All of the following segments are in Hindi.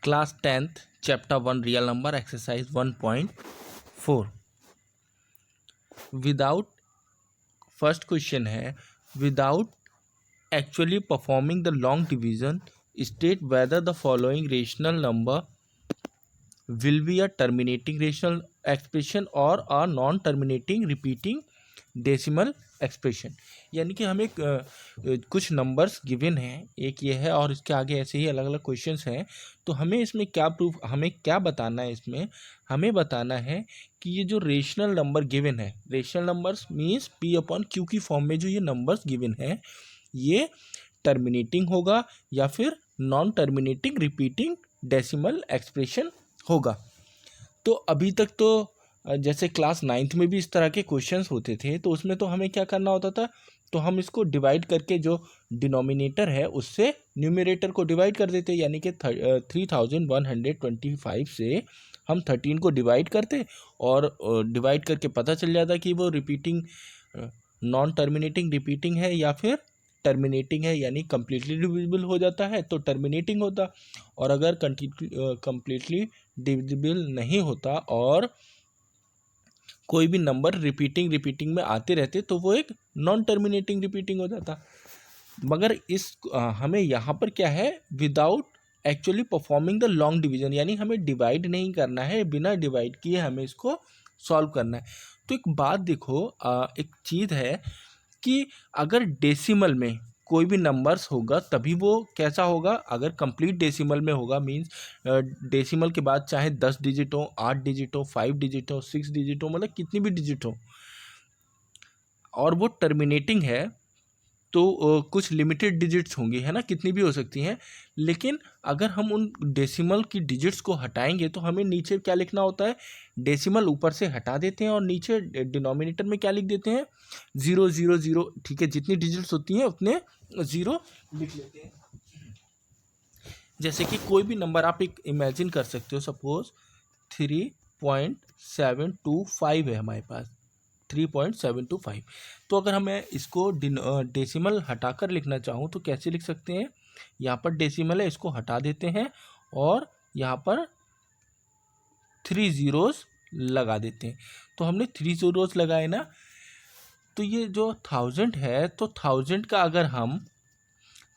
Class 10th chapter 1 real number exercise 1.4 without first question है without actually performing the long division state whether the following rational number will be a terminating rational expression और a non terminating repeating decimal expression. यानी कि हमें कुछ नंबर्स गिवन हैं, एक ये है और इसके आगे ऐसे ही अलग अलग क्वेश्चंस हैं। तो हमें इसमें क्या प्रूफ, हमें क्या बताना है, इसमें हमें बताना है कि ये जो रेशनल नंबर गिवन है, rational numbers means P upon Q की फॉर्म में जो ये नंबर्स गिवन है ये टर्मिनेटिंग होगा या फिर non terminating repeating decimal expression होगा। तो अभी तक तो जैसे क्लास 9th में भी इस तरह के क्वेश्चंस होते थे, तो उसमें तो हमें क्या करना होता था, तो हम इसको डिवाइड करके जो डिनोमिनेटर है उससे न्यूमरेटर को डिवाइड कर देते। यानी कि 3125 से हम 13 को डिवाइड करते और डिवाइड करके पता चल जाता कि वो रिपीटिंग नॉन टर्मिनेटिंग रिपीटिंग है या फिर टर्मिनेटिंग है। यानी कम्प्लीटली डिविजिबल हो जाता है तो टर्मिनेटिंग होता, और अगर कम्प्लीटली डिविजिबल नहीं होता और कोई भी नंबर रिपीटिंग में आते रहते तो वो एक नॉन टर्मिनेटिंग रिपीटिंग हो जाता। मगर इस हमें यहाँ पर क्या है, without actually performing the long division, यानी हमें डिवाइड नहीं करना है, बिना डिवाइड किए हमें इसको सॉल्व करना है। तो एक बात देखो, एक चीज़ है कि अगर डेसिमल में कोई भी नंबर्स होगा तभी वो कैसा होगा, अगर कंप्लीट डेसिमल में होगा मींस डेसिमल के बाद चाहे 10 डिजिट हो, 8 डिजिट हो, 5 डिजिट हो, 6 डिजिट हो, मतलब कितनी भी डिजिट हो और वो टर्मिनेटिंग है तो कुछ लिमिटेड डिजिट्स होंगी, है ना, कितनी भी हो सकती हैं। लेकिन अगर हम उन डेसिमल की डिजिट्स को हटाएंगे तो हमें नीचे क्या लिखना होता है, डेसिमल ऊपर से हटा देते हैं और नीचे डिनोमिनेटर में क्या लिख देते हैं, 0 0 0। ठीक है, जितनी डिजिट्स होती हैं उतने 0 लिख लेते हैं। जैसे कि कोई भी नंबर आप एक इमेजिन कर सकते हो, सपोज 3.725 है हमारे पास, 3.725। तो अगर हमें इसको डेसिमल हटाकर लिखना चाहूँ तो कैसे लिख सकते हैं, यहाँ पर डेसिमल है इसको हटा देते हैं और यहाँ पर 3 ज़ीरोज़ लगा देते हैं। तो हमने 3 ज़ीरोज़ लगाए ना, तो ये जो 1000 है तो 1000 का अगर हम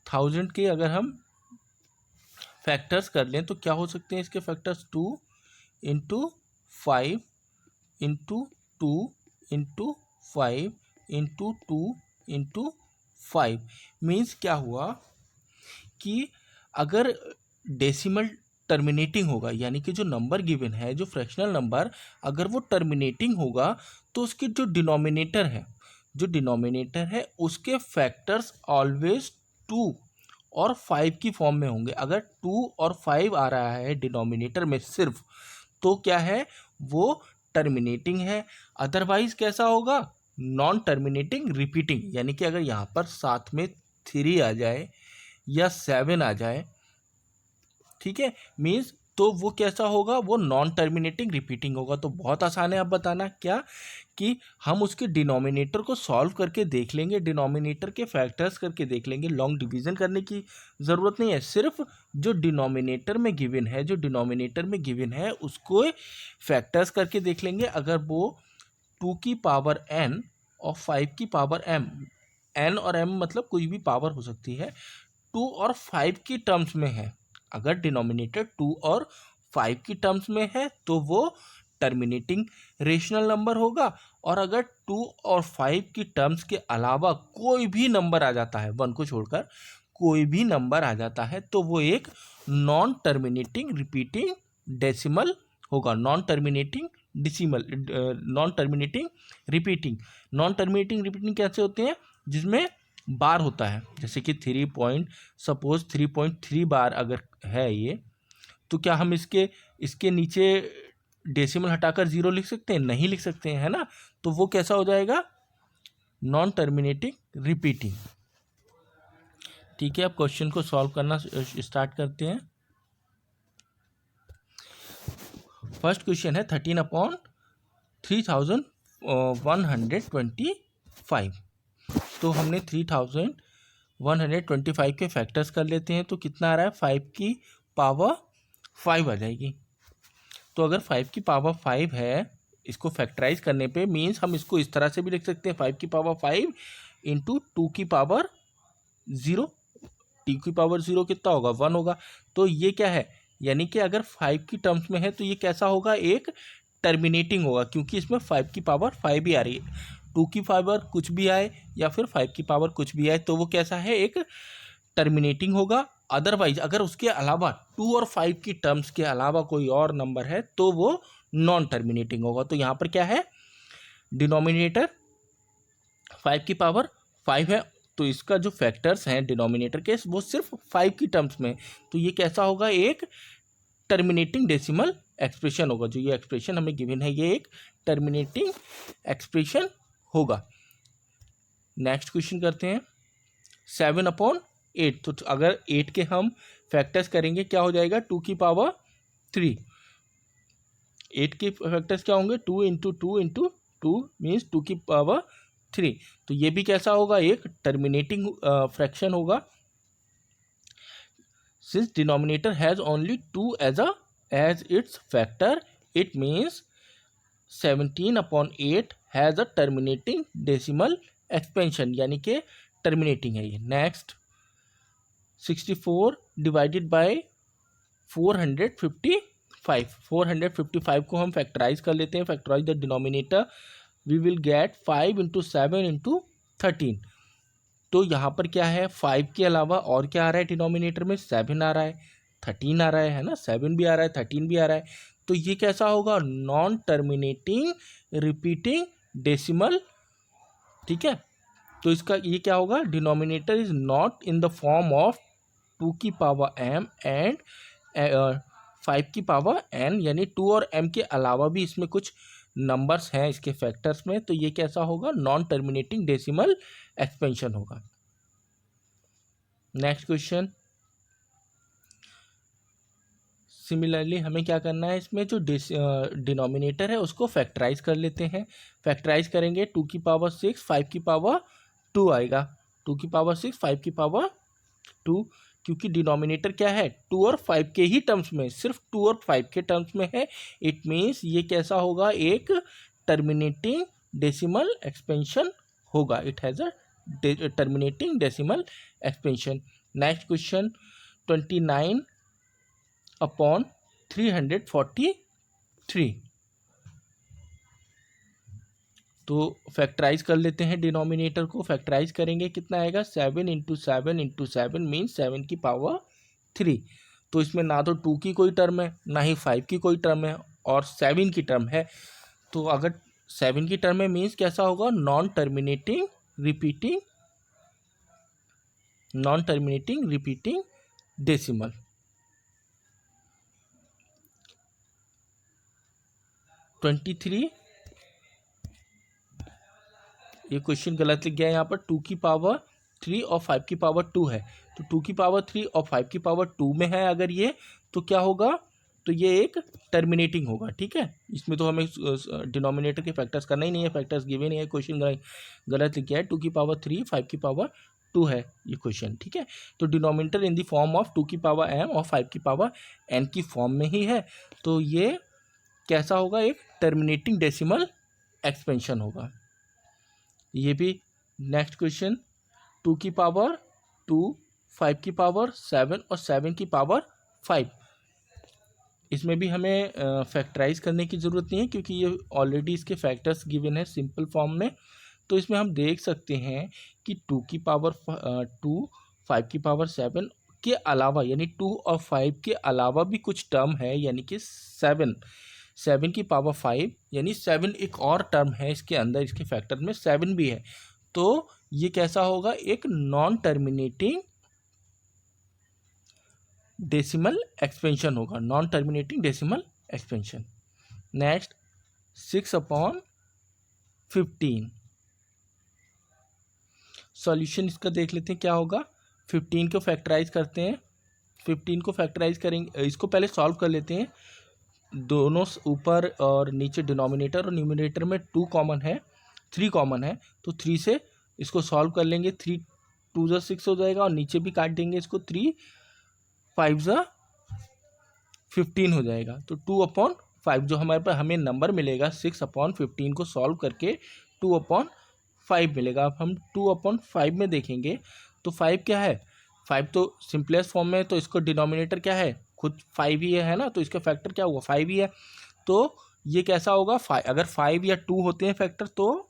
1000 के अगर हम फैक्टर्स कर लें तो क्या हो सकते हैं इसके factors, 2 into 5 into 2 into 5 into 2 into 5। Means क्या हुआ कि अगर डेसिमल टर्मिनेटिंग होगा, यानी कि जो नंबर गिवन है, जो फ्रैक्शनल नंबर अगर वो टर्मिनेटिंग होगा तो उसकी जो डिनोमिनेटर है उसके फैक्टर्स ऑलवेज 2 और 5 की फॉर्म में होंगे। अगर 2 और 5 आ रहा है डिनोमिनेटर में सिर्फ, तो क्या है, वो टर्मिनेटिंग है। अदरवाइज कैसा होगा, नॉन टर्मिनेटिंग रिपीटिंग। यानी कि अगर यहाँ पर साथ में 3 आ जाए या 7 आ जाए, ठीक है, मीन्स तो वो कैसा होगा, वो नॉन टर्मिनेटिंग रिपीटिंग होगा। तो बहुत आसान है अब बताना, क्या कि हम उसके डिनोमिनेटर को सॉल्व करके देख लेंगे, डिनोमिनेटर के फैक्टर्स करके देख लेंगे। लॉन्ग डिवीजन करने की ज़रूरत नहीं है, सिर्फ जो डिनोमिनेटर में गिवन है उसको फैक्टर्स करके देख लेंगे। अगर वो 2 की पावर n और 5 की पावर m, n और m मतलब कोई भी पावर हो सकती है, 2 और 5 की टर्म्स में है, अगर डिनोमिनेटर 2 और 5 की टर्म्स में है तो वो टर्मिनेटिंग रेशनल नंबर होगा। और अगर 2 और 5 की टर्म्स के अलावा कोई भी नंबर आ जाता है, 1 को छोड़कर कोई भी नंबर आ जाता है तो वो एक नॉन टर्मिनेटिंग रिपीटिंग डेसिमल होगा, नॉन टर्मिनेटिंग रिपीटिंग कैसे होते हैं, जिसमें बार होता है। जैसे कि 3.3 बार अगर है ये, तो क्या हम इसके नीचे डेसिमल हटाकर 0 लिख सकते हैं, नहीं लिख सकते हैं, है ना। तो वो कैसा हो जाएगा, नॉन टर्मिनेटिंग रिपीटिंग। ठीक है, अब क्वेश्चन को सॉल्व करना स्टार्ट करते हैं। फर्स्ट क्वेश्चन है 13/3125। तो हमने 3125 के फैक्टर्स कर लेते हैं, तो कितना आ रहा है, 5 की पावर 5 आ जाएगी। तो अगर 5 की पावर 5 है, इसको फैक्टराइज करने पे मीन्स हम इसको इस तरह से भी लिख सकते हैं 5 की पावर 5 इंटू 2 की पावर 0। 2 की पावर 0 कितना होगा, 1 होगा। तो ये क्या है, यानी कि अगर 5 की टर्म्स में है तो ये कैसा होगा, एक टर्मिनेटिंग होगा, क्योंकि इसमें 5 की पावर 5 भी आ रही है। 2 की पावर कुछ भी आए या फिर 5 की पावर कुछ भी आए तो वो कैसा है, एक टर्मिनेटिंग होगा। अदरवाइज अगर उसके अलावा 2 और 5 की टर्म्स के अलावा कोई और नंबर है तो वो नॉन टर्मिनेटिंग होगा। तो यहाँ पर क्या है, डिनोमिनेटर 5 की पावर 5 है, तो इसका जो फैक्टर्स हैं डिनोमिनेटर के वो सिर्फ 5 की टर्म्स में, तो ये कैसा होगा, एक टर्मिनेटिंग डेसिमल एक्सप्रेशन होगा। जो ये एक्सप्रेशन हमें गिवन है ये एक टर्मिनेटिंग एक्सप्रेशन होगा। नेक्स्ट क्वेश्चन करते हैं, 7/8। तो अगर 8 के हम फैक्टर्स करेंगे क्या हो जाएगा, 2 की पावर 3। 8 के फैक्टर्स क्या होंगे, 2 इंटू 2 इंटू 2 मीन्स 2 की पावर 3। तो ये भी कैसा होगा, एक टर्मिनेटिंग फ्रैक्शन होगा। Since denominator has only 2 as its factor, it means 17/8 has a terminating decimal expansion, यानी कि टर्मिनेटिंग है ये। Next, 64 divided by 455। 455 को हम फैक्टराइज कर लेते हैं। Factorize the denominator, we will get 5 into 7 into 13। तो यहाँ पर क्या है, 5 के अलावा और क्या आ रहा है डिनोमिनेटर में, 7 आ रहा है, 13 आ रहा है ना, 7 भी आ रहा है, 13 भी आ रहा है। तो ये कैसा होगा, नॉन टर्मिनेटिंग रिपीटिंग डेसिमल। ठीक है, तो इसका ये क्या होगा, denominator is not in the form of 2 की पावर m एंड 5 की पावर n, यानी 2 और m के अलावा भी इसमें कुछ नंबर्स हैं इसके फैक्टर्स में, तो ये कैसा होगा, नॉन टर्मिनेटिंग डेसिमल एक्सपेंशन होगा। नेक्स्ट क्वेश्चन, सिमिलरली हमें क्या करना है, इसमें जो डिनोमिनेटर है उसको फैक्टराइज कर लेते हैं। फैक्टराइज करेंगे 2 की पावर 6, 5 की पावर 2 आएगा। 2 की पावर 6, 5 की पावर 2, क्योंकि डिनोमिनेटर क्या है, 2 और 5 के ही टर्म्स में, सिर्फ 2 और 5 के टर्म्स में है। इट मीन्स ये कैसा होगा, एक टर्मिनेटिंग डेसिमल एक्सपेंशन होगा। It has a terminating decimal expansion. Next question, 29/343। तो फैक्टराइज कर लेते हैं डिनोमिनेटर को। फैक्टराइज करेंगे कितना आएगा, 7 इंटू 7 इंटू 7 मीन्स 7 की पावर 3। तो इसमें ना तो 2 की कोई टर्म है, ना ही 5 की कोई टर्म है, और 7 की टर्म है। तो अगर 7 की टर्म है मीन्स कैसा होगा, नॉन टर्मिनेटिंग रिपीटिंग डेसिमल। ये क्वेश्चन गलत लिख गया है यहाँ पर, 2 की पावर 3 और 5 की पावर 2 है। तो 2 की पावर 3 और 5 की पावर 2 में है अगर ये, तो क्या होगा, तो ये एक टर्मिनेटिंग होगा। ठीक है, इसमें तो हमें डिनोमिनेटर के फैक्टर्स करना ही नहीं है, फैक्टर्स गिवन नहीं है, क्वेश्चन गलत लिख गया है। 2 की पावर 3, 5 की पावर 2 है ये क्वेश्चन। ठीक है, तो denominator in the form of 2 की पावर m और 5 की पावर n की फॉर्म में ही है। तो ये कैसा होगा, एक टर्मिनेटिंग डेसिमल एक्सपेंशन होगा ये भी। नेक्स्ट क्वेश्चन, 2 की पावर 2, 5 की पावर 7 और 7 की पावर 5। इसमें भी हमें फैक्टराइज करने की ज़रूरत नहीं है, क्योंकि ये ऑलरेडी इसके फैक्टर्स गिवन है सिंपल फॉर्म में। तो इसमें हम देख सकते हैं कि 2 की पावर 2, 5 की पावर 7 के अलावा, यानी 2 और 5 के अलावा भी कुछ टर्म है, यानी कि 7 की पावर 5, यानी 7 एक और टर्म है इसके अंदर, इसके फैक्टर में 7 भी है। तो ये कैसा होगा, एक नॉन टर्मिनेटिंग डेसिमल एक्सपेंशन होगा, non terminating decimal expansion. Next, 6/15। Solution इसका देख लेते हैं क्या होगा। 15 को फैक्टराइज करते हैं। 15 को फैक्टराइज करेंगे, इसको पहले सॉल्व कर लेते हैं। दोनों ऊपर और नीचे डिनोमिनेटर और न्यूमरेटर में 2 कॉमन है, 3 कॉमन है, तो 3 से इसको सॉल्व कर लेंगे। 3 2 ज़ा 6 हो जाएगा, और नीचे भी काट देंगे इसको, 3 5 ज़ा 15 हो जाएगा। तो 2/5 जो हमारे पास हमें नंबर मिलेगा 6/15 को सॉल्व करके 2/5 मिलेगा। अब हम 2/5 में देखेंगे तो 5 क्या है, 5 तो सिंपलेस्ट फॉर्म में है, तो इसको डिनोमिनेटर क्या है, खुद 5 ही है ना, तो इसका फैक्टर क्या हुआ 5 ही है। तो ये कैसा होगा, अगर 5 या 2 होते हैं फैक्टर तो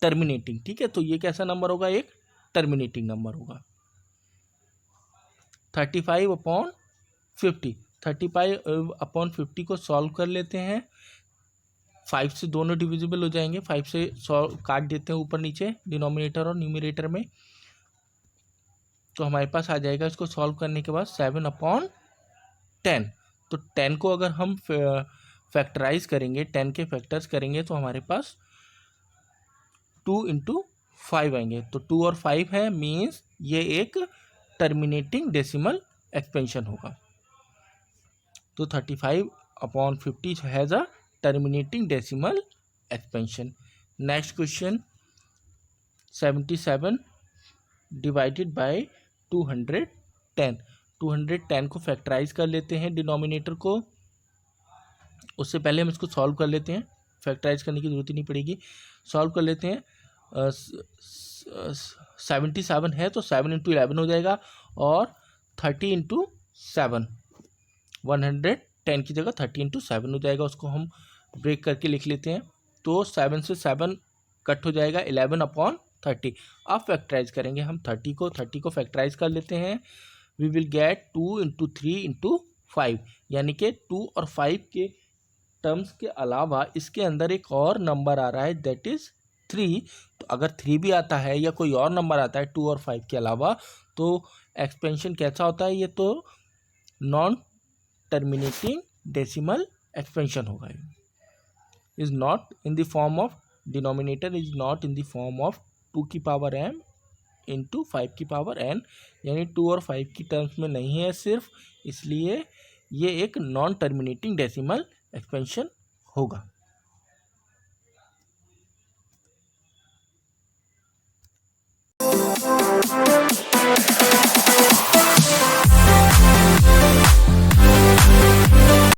टर्मिनेटिंग, ठीक है। तो ये कैसा नंबर होगा, एक टर्मिनेटिंग नंबर होगा। 35/50, 35/50 को सॉल्व कर लेते हैं। 5 से दोनों डिविजिबल हो जाएंगे, 5 से सॉल्व काट देते हैं ऊपर नीचे डिनोमिनेटर और न्यूमरेटर में, तो हमारे पास आ जाएगा इसको सॉल्व करने के बाद 7/10। तो 10 को अगर हम फैक्टराइज करेंगे, 10 के फैक्टर्स करेंगे तो हमारे पास 2 × 5 आएंगे। तो 2 और 5 है, मीन्स ये एक टर्मिनेटिंग डेसिमल एक्सपेंशन होगा। तो 35/50 has a terminating decimal expansion. Next question 77 divided by 210। 210 को फैक्टराइज कर लेते हैं डिनोमिनेटर को, उससे पहले हम इसको सॉल्व कर लेते हैं, फैक्टराइज करने की जरूरत ही नहीं पड़ेगी, सॉल्व कर लेते हैं। 77 है तो 7 × 11 हो जाएगा, और 30 × 7, 110 की जगह 30 × 7 हो जाएगा। उसको हम ब्रेक करके लिख लेते हैं। तो 7 से 7 कट हो जाएगा, 11/30। अब फैक्टराइज करेंगे हम 30 को फैक्टराइज कर लेते हैं। वी विल गेट 2 × 3 × 5, यानी कि 2 और 5 के टर्म्स के अलावा इसके अंदर एक और नंबर आ रहा है, दैट इज 3। तो अगर 3 भी आता है या कोई और नंबर आता है 2 और 5 के अलावा, तो एक्सपेंशन कैसा होता है, ये तो नॉन टर्मिनेटिंग डेसिमल एक्सपेंशन होगा। Is not in the form of, denominator is not in the form of 2 की पावर m × 5 की पावर n, यानी 2 और 5 की टर्म्स में नहीं है सिर्फ, इसलिए ये एक नॉन टर्मिनेटिंग डेसिमल एक्सपेंशन होगा।